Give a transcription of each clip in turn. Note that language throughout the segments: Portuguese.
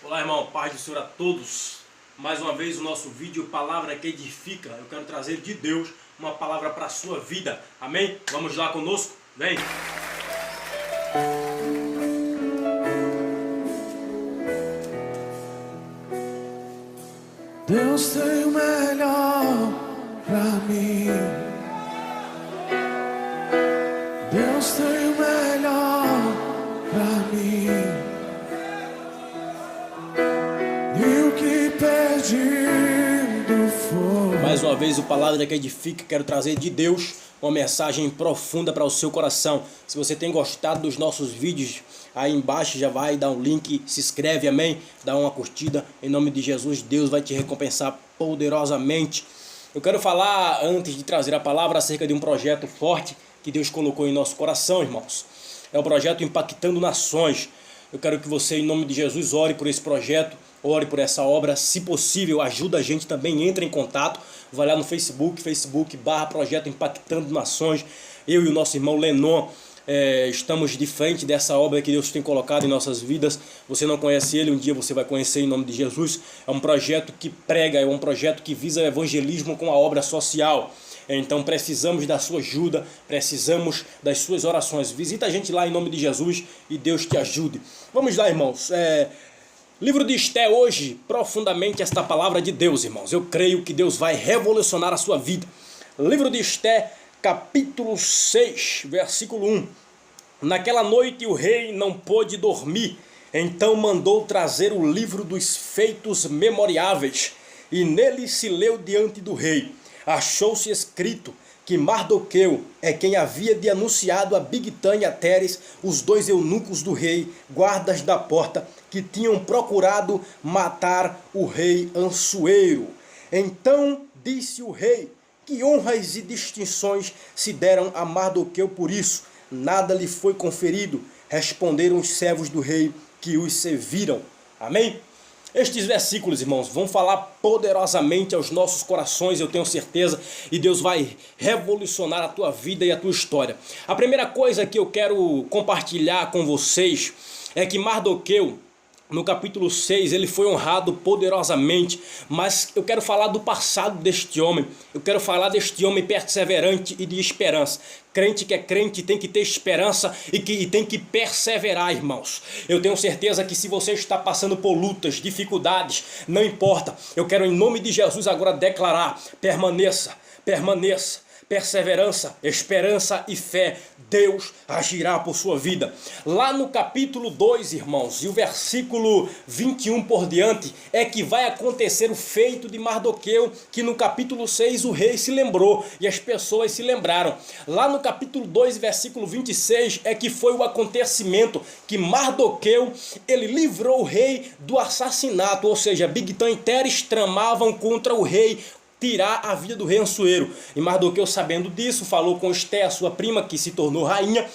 Olá, irmão, paz do Senhor a todos. Mais uma vez o nosso vídeo Palavra que Edifica. Eu quero trazer de Deus uma palavra para a sua vida. Amém? Vamos lá conosco? Vem! Deus tem o melhor pra mim. Deus tem o melhor pra mim. E o que perdido foi. Mais uma vez o Palavra que Edifica. Quero trazer de Deus uma mensagem profunda para o seu coração. Se você tem gostado dos nossos vídeos, aí embaixo já vai dar um link, se inscreve, amém? Dá uma curtida, em nome de Jesus, Deus vai te recompensar poderosamente. Eu quero falar, antes de trazer a palavra, acerca de um projeto forte que Deus colocou em nosso coração, irmãos. É o projeto Impactando Nações. Eu quero que você, em nome de Jesus, ore por esse projeto, ore por essa obra. Se possível, ajuda a gente também, entra em contato. Vai lá no Facebook.com/projeto Impactando Nações. Eu e o nosso irmão Lenon estamos de frente dessa obra que Deus tem colocado em nossas vidas. Você não conhece ele, um dia você vai conhecer em nome de Jesus. É um projeto que prega, é um projeto que visa o evangelismo com a obra social. Então precisamos da sua ajuda, precisamos das suas orações. Visita a gente lá em nome de Jesus e Deus te ajude. Vamos lá, irmãos. Livro de Esté hoje, profundamente esta palavra de Deus, irmãos. Eu creio que Deus vai revolucionar a sua vida. Livro de Esté, capítulo 6, versículo 1. Naquela noite o rei não pôde dormir, então mandou trazer o livro dos feitos memoriáveis, e nele se leu diante do rei. Achou-se escrito que Mardoqueu é quem havia de anunciado a Bigtã e a Teres, os dois eunucos do rei, guardas da porta, que tinham procurado matar o rei Assuero. Então disse o rei: que honras e distinções se deram a Mardoqueu por isso? Nada lhe foi conferido. Responderam os servos do rei que os serviram. Amém? Estes versículos, irmãos, vão falar poderosamente aos nossos corações, eu tenho certeza, e Deus vai revolucionar a tua vida e a tua história. A primeira coisa que eu quero compartilhar com vocês é que Mardoqueu, no capítulo 6, ele foi honrado poderosamente, mas eu quero falar do passado deste homem. Eu quero falar deste homem perseverante e de esperança. Crente que é crente tem que ter esperança e tem que perseverar, irmãos. Eu tenho certeza que se você está passando por lutas, dificuldades, não importa. Eu quero em nome de Jesus agora declarar: permaneça, permaneça. Perseverança, esperança e fé, Deus agirá por sua vida. Lá no capítulo 2, irmãos, e o versículo 21 por diante, é que vai acontecer o feito de Mardoqueu, que no capítulo 6 o rei se lembrou e as pessoas se lembraram. Lá no capítulo 2, versículo 26, é que foi o acontecimento que Mardoqueu, ele livrou o rei do assassinato, ou seja, Bigtã e Teres tramavam contra o rei, tirar a vida do rei Assuero. E Mardoqueu, sabendo disso, falou com Esté, a sua prima, que se tornou rainha.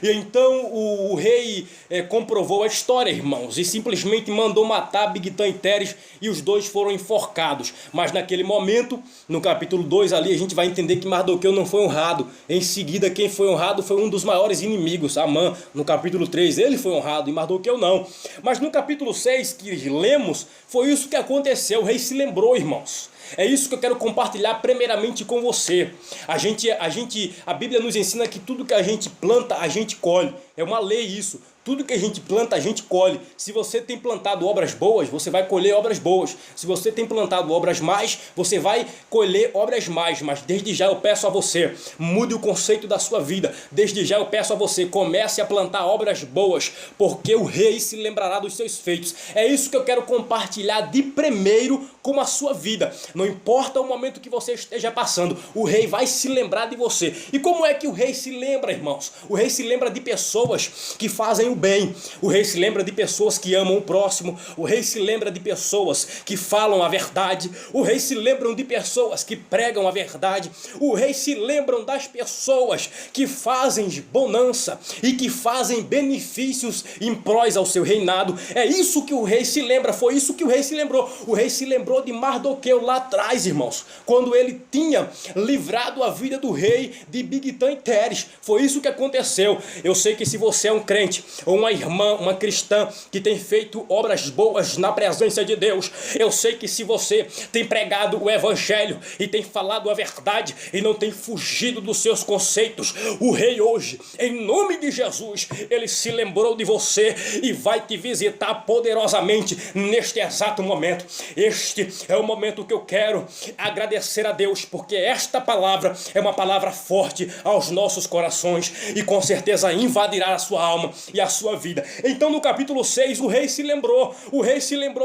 E então o rei comprovou a história, irmãos, e simplesmente mandou matar Bigtã e Teres, e os dois foram enforcados. Mas naquele momento, no capítulo 2 ali, a gente vai entender que Mardoqueu não foi honrado. Em seguida, quem foi honrado foi um dos maiores inimigos, Amã. No capítulo 3 ele foi honrado e Mardoqueu não. Mas no capítulo 6 que lemos, foi isso que aconteceu. O rei se lembrou, irmãos. É isso que eu quero compartilhar primeiramente com você. A Bíblia nos ensina que tudo que a gente planta, a gente colhe. É uma lei isso. Tudo que a gente planta, a gente colhe. Se você tem plantado obras boas, você vai colher obras boas. Se você tem plantado obras más, você vai colher obras más. Mas desde já eu peço a você, mude o conceito da sua vida. Desde já eu peço a você, comece a plantar obras boas, porque o rei se lembrará dos seus feitos. É isso que eu quero compartilhar de primeiro com a sua vida. Não importa o momento que você esteja passando, o rei vai se lembrar de você. E como é que o rei se lembra, irmãos? O rei se lembra de pessoas que fazem o bem. O rei se lembra de pessoas que amam o próximo. O rei se lembra de pessoas que falam a verdade. O rei se lembra de pessoas que pregam a verdade. O rei se lembra das pessoas que fazem bonança e que fazem benefícios em prós ao seu reinado. É isso que o rei se lembra. Foi isso que o rei se lembrou. O rei se lembrou de Mardoqueu lá atrás, irmãos, quando ele tinha livrado a vida do rei de Bigtã e Teres. Foi isso que aconteceu. Eu sei que se você é um crente ou uma irmã, uma cristã que tem feito obras boas na presença de Deus, eu sei que se você tem pregado o evangelho e tem falado a verdade e não tem fugido dos seus conceitos, o rei hoje, em nome de Jesus, ele se lembrou de você e vai te visitar poderosamente neste exato momento. Este é o momento que eu quero agradecer a Deus, porque esta palavra é uma palavra forte aos nossos corações e com certeza invadirá a sua alma e a sua vida. Então no capítulo 6 o rei se lembrou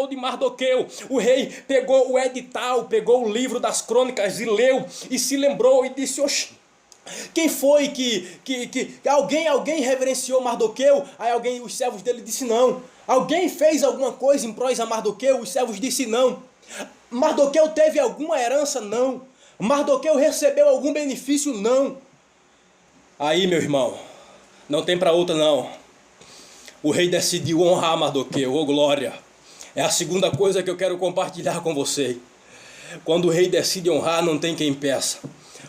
de Mardoqueu. O rei pegou o edital, pegou o livro das crônicas e leu e se lembrou e disse: oxe, quem foi que alguém reverenciou Mardoqueu? Aí os servos dele disse não. Alguém fez alguma coisa em prós a Mardoqueu? Os servos disse não. Mardoqueu teve alguma herança? Não. Mardoqueu recebeu algum benefício? Não. Aí, meu irmão, não tem para outra não. O rei decidiu honrar Mardoqueu, ô glória. É a segunda coisa que eu quero compartilhar com você. Quando o rei decide honrar, não tem quem impeça.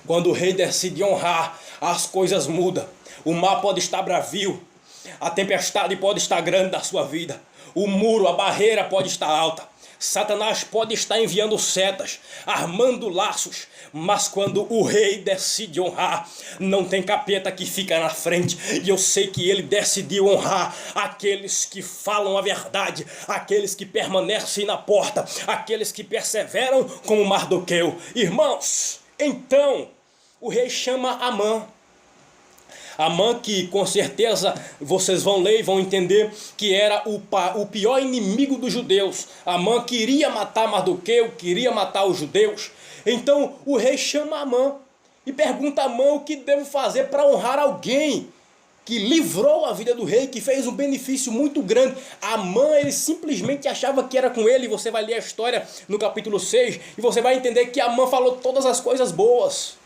Quando o rei decide honrar, as coisas mudam. O mar pode estar bravio, a tempestade pode estar grande da sua vida, o muro, a barreira pode estar alta, Satanás pode estar enviando setas, armando laços, mas quando o rei decide honrar, não tem capeta que fica na frente. E eu sei que ele decidiu honrar aqueles que falam a verdade, aqueles que permanecem na porta, aqueles que perseveram como Mardoqueu. Irmãos, então o rei chama Amã. Amã, que com certeza vocês vão ler e vão entender que era o pior inimigo dos judeus. Amã queria matar Mardoqueu, queria matar os judeus. Então o rei chama Amã e pergunta a Amã o que deve fazer para honrar alguém que livrou a vida do rei, que fez um benefício muito grande. Amã, ele simplesmente achava que era com ele. Você vai ler a história no capítulo 6 e você vai entender que Amã falou todas as coisas boas.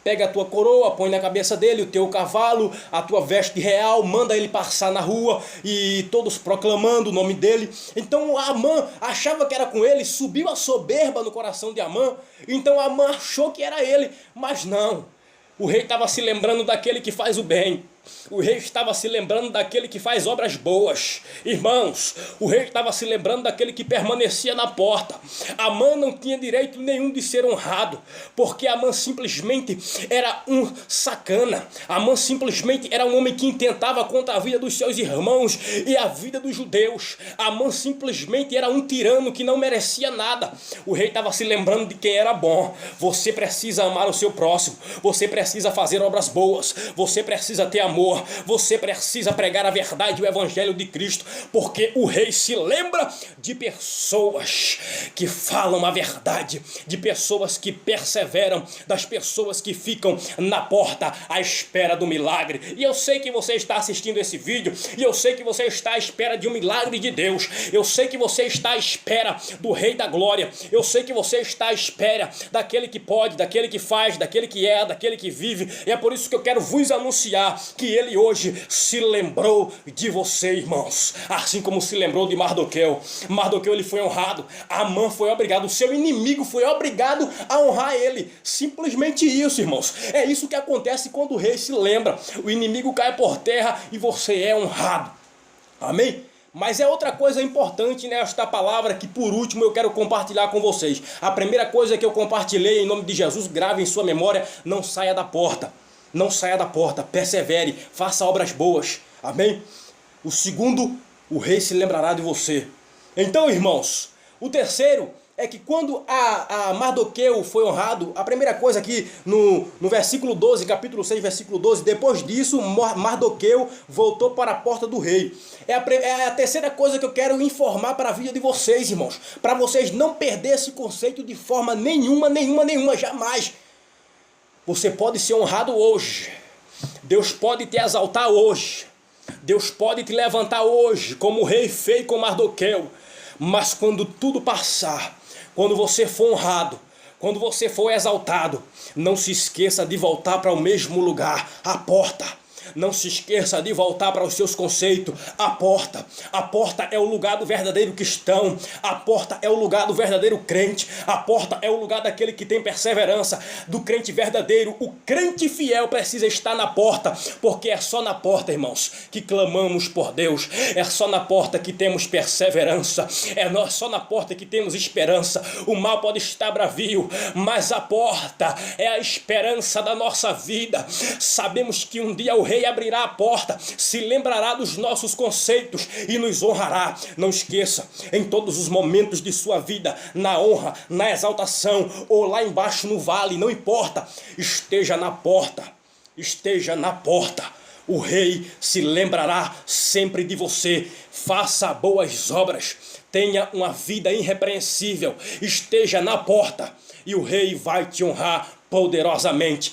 Pega a tua coroa, põe na cabeça dele o teu cavalo, a tua veste real, manda ele passar na rua e todos proclamando o nome dele. Então Amã achava que era com ele, subiu a soberba no coração de Amã. Então Amã achou que era ele, mas não. O rei estava se lembrando daquele que faz o bem. O rei estava se lembrando daquele que faz obras boas. Irmãos, o rei estava se lembrando daquele que permanecia na porta. Amã não tinha direito nenhum de ser honrado, porque Amã simplesmente era um sacana. Amã simplesmente era um homem que intentava contra a vida dos seus irmãos e a vida dos judeus. Amã simplesmente era um tirano que não merecia nada. O rei estava se lembrando de quem era bom. Você precisa amar o seu próximo. Você precisa fazer obras boas. Você precisa ter amor. Você precisa pregar a verdade e o evangelho de Cristo, porque o rei se lembra de pessoas que falam a verdade, de pessoas que perseveram, das pessoas que ficam na porta à espera do milagre. E eu sei que você está assistindo esse vídeo, e eu sei que você está à espera de um milagre de Deus. Eu sei que você está à espera do Rei da Glória. Eu sei que você está à espera daquele que pode, daquele que faz, daquele que é, daquele que vive. E é por isso que eu quero vos anunciar que ele hoje se lembrou de você, irmãos, assim como se lembrou de Mardoqueu. Mardoqueu, ele foi honrado. Amã foi obrigado, o seu inimigo foi obrigado a honrar ele. Simplesmente isso, irmãos. É isso que acontece quando o rei se lembra. O inimigo cai por terra e você é honrado. Amém? Mas é outra coisa importante nesta palavra que por último eu quero compartilhar com vocês. A primeira coisa que eu compartilhei em nome de Jesus, grave em sua memória: não saia da porta. Não saia da porta, persevere, faça obras boas. Amém? O segundo, o rei se lembrará de você. Então, irmãos, o terceiro é que quando a Mardoqueu foi honrado, a primeira coisa aqui no versículo 12, capítulo 6, versículo 12, depois disso Mardoqueu voltou para a porta do rei. É a terceira coisa que eu quero informar para a vida de vocês, irmãos, para vocês não perderem esse conceito de forma nenhuma, jamais. Você pode ser honrado hoje. Deus pode te exaltar hoje. Deus pode te levantar hoje, como o rei fez com Mardoqueu. Mas quando tudo passar, quando você for honrado, quando você for exaltado, não se esqueça de voltar para o mesmo lugar, a porta. Não se esqueça de voltar para os seus conceitos. A porta é o lugar do verdadeiro cristão. A porta é o lugar do verdadeiro crente. A porta é o lugar daquele que tem perseverança, do crente verdadeiro. O crente fiel precisa estar na porta, porque é só na porta, irmãos, que clamamos por Deus. É só na porta que temos perseverança. É só na porta que temos esperança. O mal pode estar bravio, mas a porta é a esperança da nossa vida. Sabemos que um dia o Rei abrirá a porta, se lembrará dos nossos conceitos e nos honrará. Não esqueça, em todos os momentos de sua vida, na honra, na exaltação ou lá embaixo no vale, não importa, esteja na porta. Esteja na porta. O Rei se lembrará sempre de você. Faça boas obras, tenha uma vida irrepreensível, esteja na porta e o Rei vai te honrar poderosamente.